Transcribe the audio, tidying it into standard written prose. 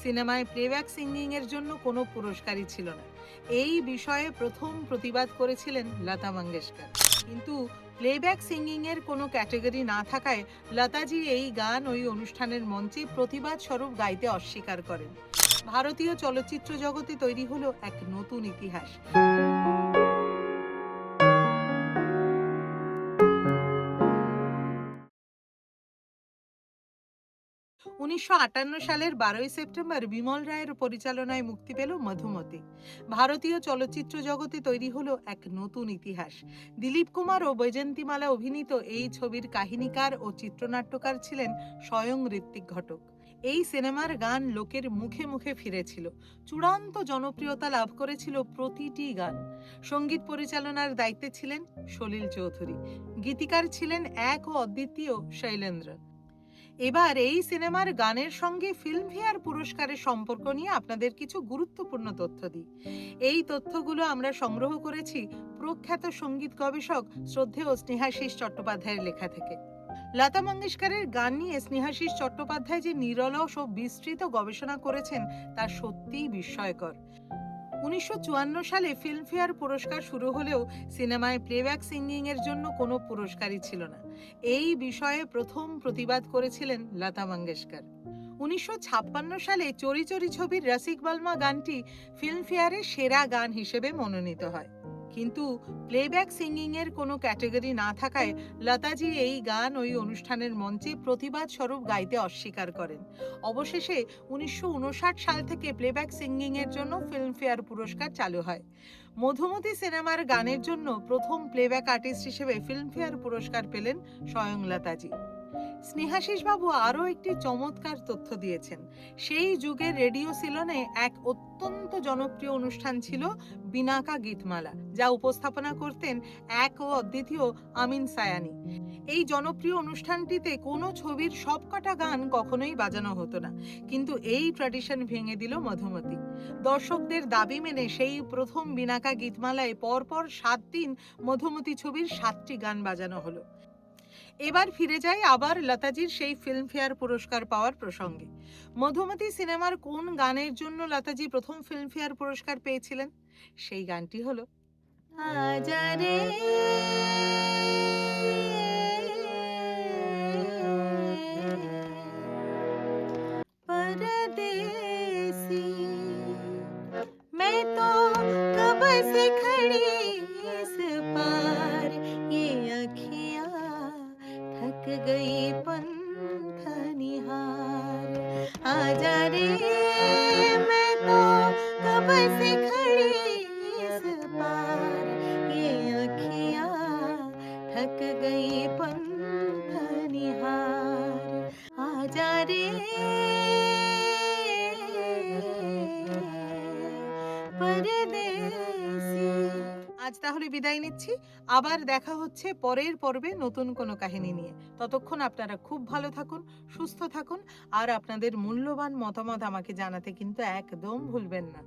সিনেমায় playback singing এর জন্য কোনো পুরস্কারই ছিল না। এই বিষয়ে প্রথম প্রতিবাদ করেছিলেন লতা মঙ্গেশকর। কিন্তু প্লেব্যাক সিঙ্গিং এর কোনো ক্যাটাগরি না থাকায় লতাজি এই গান ওই অনুষ্ঠানের মঞ্চে প্রতিবাদ স্বরূপ গাইতে অস্বীকার করেন। ভারতীয় চলচ্চিত্র জগতে তৈরি হলো এক নতুন ইতিহাস। ১৯৫৮ সালের ১২ই সেপ্টেম্বর বিমল রায়ের পরিচালনায় মুক্তি পেল মধুমতি। ভারতীয় চলচ্চিত্র জগতে তৈরি হলো এক নতুন ইতিহাস। দিলীপ কুমার ও বৈজয়ন্তীমালা অভিনীত এই ছবির কাহিনীকার ও চিত্রনাট্যকার ছিলেন স্বয়ং ঋত্বিক ঘটক। এই সিনেমার গান লোকের মুখে মুখে ফিরেছিল, চূড়ান্ত জনপ্রিয়তা লাভ করেছিল প্রতিটি গান। সঙ্গীত পরিচালনার দায়িত্বে ছিলেন সলিল চৌধুরী, গীতিকার ছিলেন এক ও অদ্বিতীয় শৈলেন্দ্র। এবার এই সিনেমার গানের সঙ্গে ফিল্মফেয়ার পুরস্কারের সম্পর্ক নিয়ে আপনাদের কিছু গুরুত্বপূর্ণ তথ্য দিই। এই তথ্যগুলো আমরা সংগ্রহ করেছি প্রখ্যাত সঙ্গীত গবেষক শ্রদ্ধেয় স্নেহাশিস চট্টোপাধ্যায়ের লেখা থেকে। লতা মঙ্গেশকরের গান নিয়ে স্নেহাশিস চট্টোপাধ্যায় যে নিরলস ও বিস্তৃত গবেষণা করেছেন তা সত্যিই বিস্ময়কর। ১৯৫৪ সালে ফিল্মফেয়ার পুরস্কার শুরু হলেও সিনেমায় প্লেব্যাক সিঙ্গিং এর জন্য কোনো পুরস্কারই ছিল না। এই বিষয়ে প্রথম প্রতিবাদ করেছিলেন লতা মঙ্গেশকর। ১৯৫৬ সালে চোরি চোরি ছবির রসিক বালমা গানটি ফিল্মফেয়ারে সেরা গান হিসেবে মনোনীত হয়। কিন্তু প্লেব্যাক সিঙ্গিং এর কোনো ক্যাটাগরি না থাকায় লতাজি এই গান ওই অনুষ্ঠানের মঞ্চে প্রতিবাদ স্বরূপ গাইতে অস্বীকার করেন। অবশেষে ১৯৫৯ সাল থেকে প্লেব্যাক সিঙ্গিং এর জন্য ফিল্মফেয়ার পুরস্কার চালু হয়। মধুমতি সিনেমার গানের জন্য প্রথম প্লেব্যাক আর্টিস্ট হিসেবে ফিল্মফেয়ার পুরস্কার পেলেন স্বয়ং লতাজি। স্নেহাশিস বাবু আরও একটি চমৎকার তথ্য দিয়েছেন। সেই যুগের রেডিও সিলনে এক অত্যন্ত জনপ্রিয় অনুষ্ঠান ছিল বিনাকা গীতমালা, যা উপস্থাপনা করতেন এক ও অদ্বিতীয় আমিন সায়ানি। এই জনপ্রিয় অনুষ্ঠানটিতে কোনো ছবির সবকটা গান কখনোই বাজানো হতো না, কিন্তু এই ট্র্যাডিশন ভেঙে দিল মধুমতি। দর্শকদের দাবি মেনে সেই প্রথম বিনাকা গীতমালায় পরপর ৭ দিন মধুমতি ছবির ৭টি গান বাজানো হলো। এবার ফিরে যাই আবার লতাজির সেই ফিল্মফেয়ার পুরস্কার পাওয়ার প্রসঙ্গে। মধুমতি সিনেমার কোন গানের জন্য লতাজি প্রথম ফিল্মফেয়ার পুরস্কার পেয়েছিলেন? সেই গানটি হলো আজা রে परदेसी, मैं तो कब से खड़ी इस पार, ये अखियाँ थक गई पंथ निहार। आजा रे मैं तो कब से खड़ी इस पार, ये अखियाँ थक गई पंथ निहार। आजा रे परदेसी। আজ তাহলে বিদায় নিচ্ছি। আবার দেখা হচ্ছে পরের পর্বে নতুন কোনো কাহিনী নিয়ে। ততক্ষণ আপনারা খুব ভালো থাকুন, সুস্থ থাকুন আর আপনাদের মূল্যবান মতামত আমাকে জানাতে কিন্তু একদম ভুলবেন না।